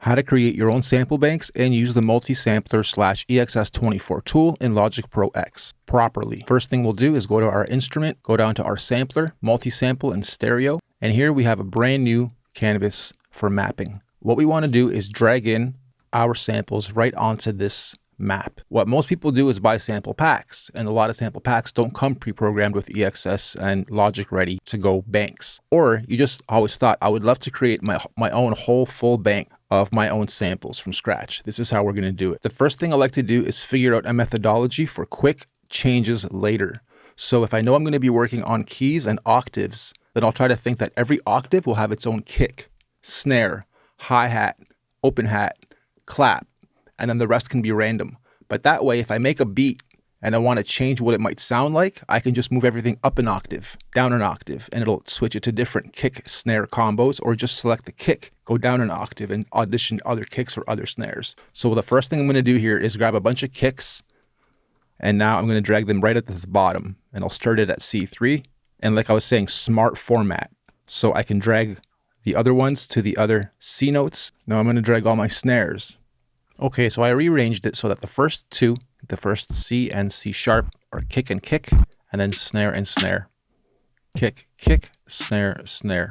how to create your own sample banks and use the multi-sampler/EXS24 tool in Logic Pro X properly. First thing we'll do is go to our instrument, go down to our sampler, multi-sample and stereo, and here we have a brand new canvas for mapping. What we want to do is drag in our samples right onto this map. What most people do is buy sample packs, and a lot of sample packs don't come pre-programmed with EXS and Logic ready to go banks. Or you just always thought, I would love to create my own whole full bank of my own samples from scratch. This is how we're going to do it. The first thing I like to do is figure out a methodology for quick changes later. So if I know I'm going to be working on keys and octaves, then I'll try to think that every octave will have its own kick, snare, hi-hat, open hat, clap, and then the rest can be random. But that way, if I make a beat and I want to change what it might sound like, I can just move everything up an octave, down an octave, and it'll switch it to different kick snare combos, or just select the kick, go down an octave, and audition other kicks or other snares. So the first thing I'm going to do here is grab a bunch of kicks, and now I'm going to drag them right at the bottom, and I'll start it at C3. And like I was saying, smart format. So I can drag the other ones to the other C notes. Now I'm going to drag all my snares. Okay, so I rearranged it so that the first two, the first C and C sharp, are kick and kick, and then snare and snare. Kick, kick, snare, snare.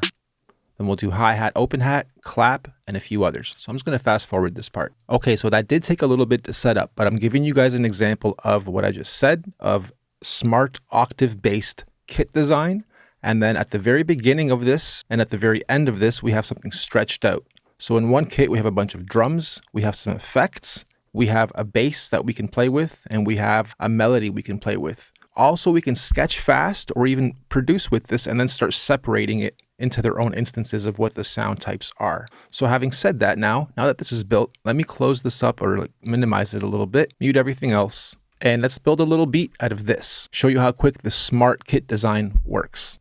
Then we'll do hi-hat, open hat, clap, and a few others. So I'm just going to fast forward this part. Okay, so that did take a little bit to set up, but I'm giving you guys an example of what I just said, of smart octave-based kit design. And then at the very beginning of this and at the very end of this, we have something stretched out. So in one kit, we have a bunch of drums, we have some effects, we have a bass that we can play with, and we have a melody we can play with. Also, we can sketch fast or even produce with this and then start separating it into their own instances of what the sound types are. So having said that, now that this is built, let me close this up or minimize it a little bit, mute everything else, and let's build a little beat out of this. Show you how quick the smart kit design works.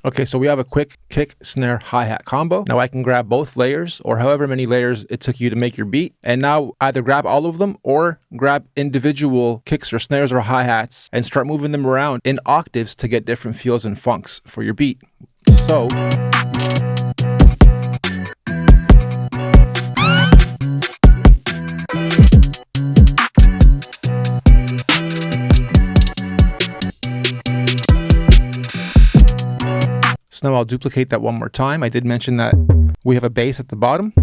Okay, so we have a quick kick, snare, hi-hat combo. Now I can grab both layers or however many layers it took you to make your beat. And now either grab all of them or grab individual kicks or snares or hi-hats and start moving them around in octaves to get different feels and funks for your beat. So now I'll duplicate that one more time. I did mention that we have a bass at the bottom.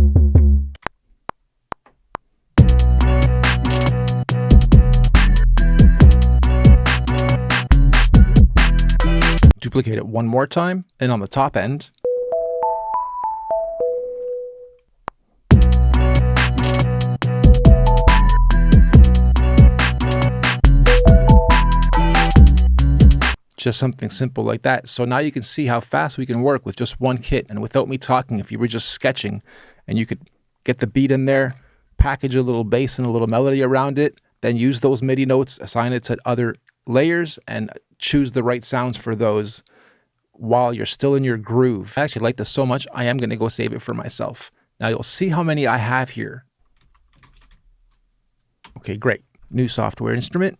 Duplicate it one more time, and on the top end, just something simple like that. So now you can see how fast we can work with just one kit and without me talking. If you were just sketching and you could get the beat in there, package a little bass and a little melody around it, then use those MIDI notes, assign it to other layers and choose the right sounds for those while you're still in your groove. I actually like this so much, I am going to go save it for myself. Now you'll see how many I have here. Okay, great. New software instrument.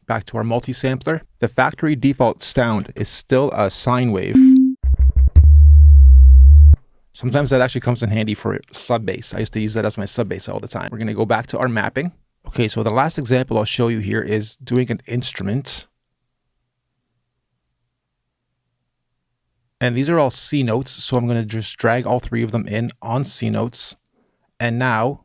Back to our multi-sampler. The factory default sound is still a sine wave. Sometimes that actually comes in handy for sub bass. I used to use that as my sub bass all the time. We're going to go back to our mapping. Okay, so the last example I'll show you here is doing an instrument. And these are all C notes, so I'm going to just drag all three of them in on C notes. And now,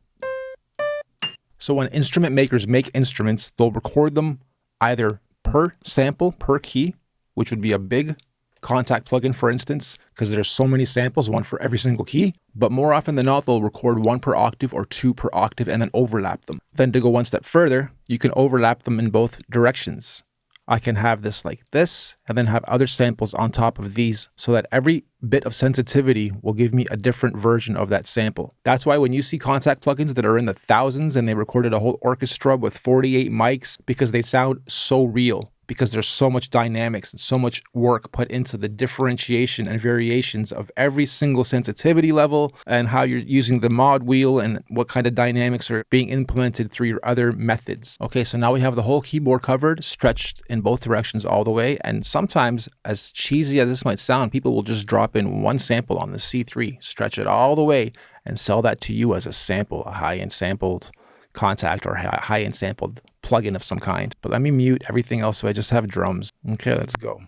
so when instrument makers make instruments, they'll record them either per sample, per key, which would be a big contact plugin, for instance, because there's so many samples, one for every single key. But more often than not, they'll record one per octave or two per octave and then overlap them. Then to go one step further, you can overlap them in both directions. I can have this like this and then have other samples on top of these so that every bit of sensitivity will give me a different version of that sample. That's why when you see contact plugins that are in the thousands and they recorded a whole orchestra with 48 mics because they sound so real. because there's so much dynamics and so much work put into the differentiation and variations of every single sensitivity level and how you're using the mod wheel and what kind of dynamics are being implemented through your other methods. Okay, so now we have the whole keyboard covered, stretched in both directions all the way. And sometimes, as cheesy as this might sound, people will just drop in one sample on the C3, stretch it all the way, and sell that to you as a sample, a high-end sampled contact or high-end sampled plugin of some kind. But let me mute everything else so I just have drums. Okay, let's go.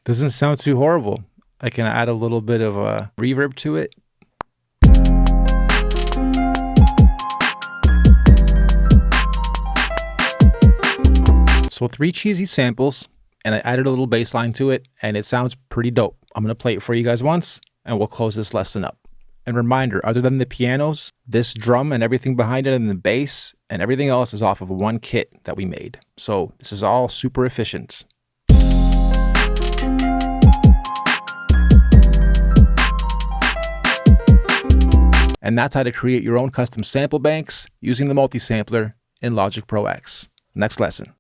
Doesn't sound too horrible. I can add a little bit of a reverb to it. So 3 cheesy samples, and I added a little bass line to it, and it sounds pretty dope. I'm going to play it for you guys once, and we'll close this lesson up. And reminder, other than the pianos, this drum and everything behind it and the bass and everything else is off of one kit that we made. So this is all super efficient. And that's how to create your own custom sample banks using the multi-sampler in Logic Pro X. Next lesson.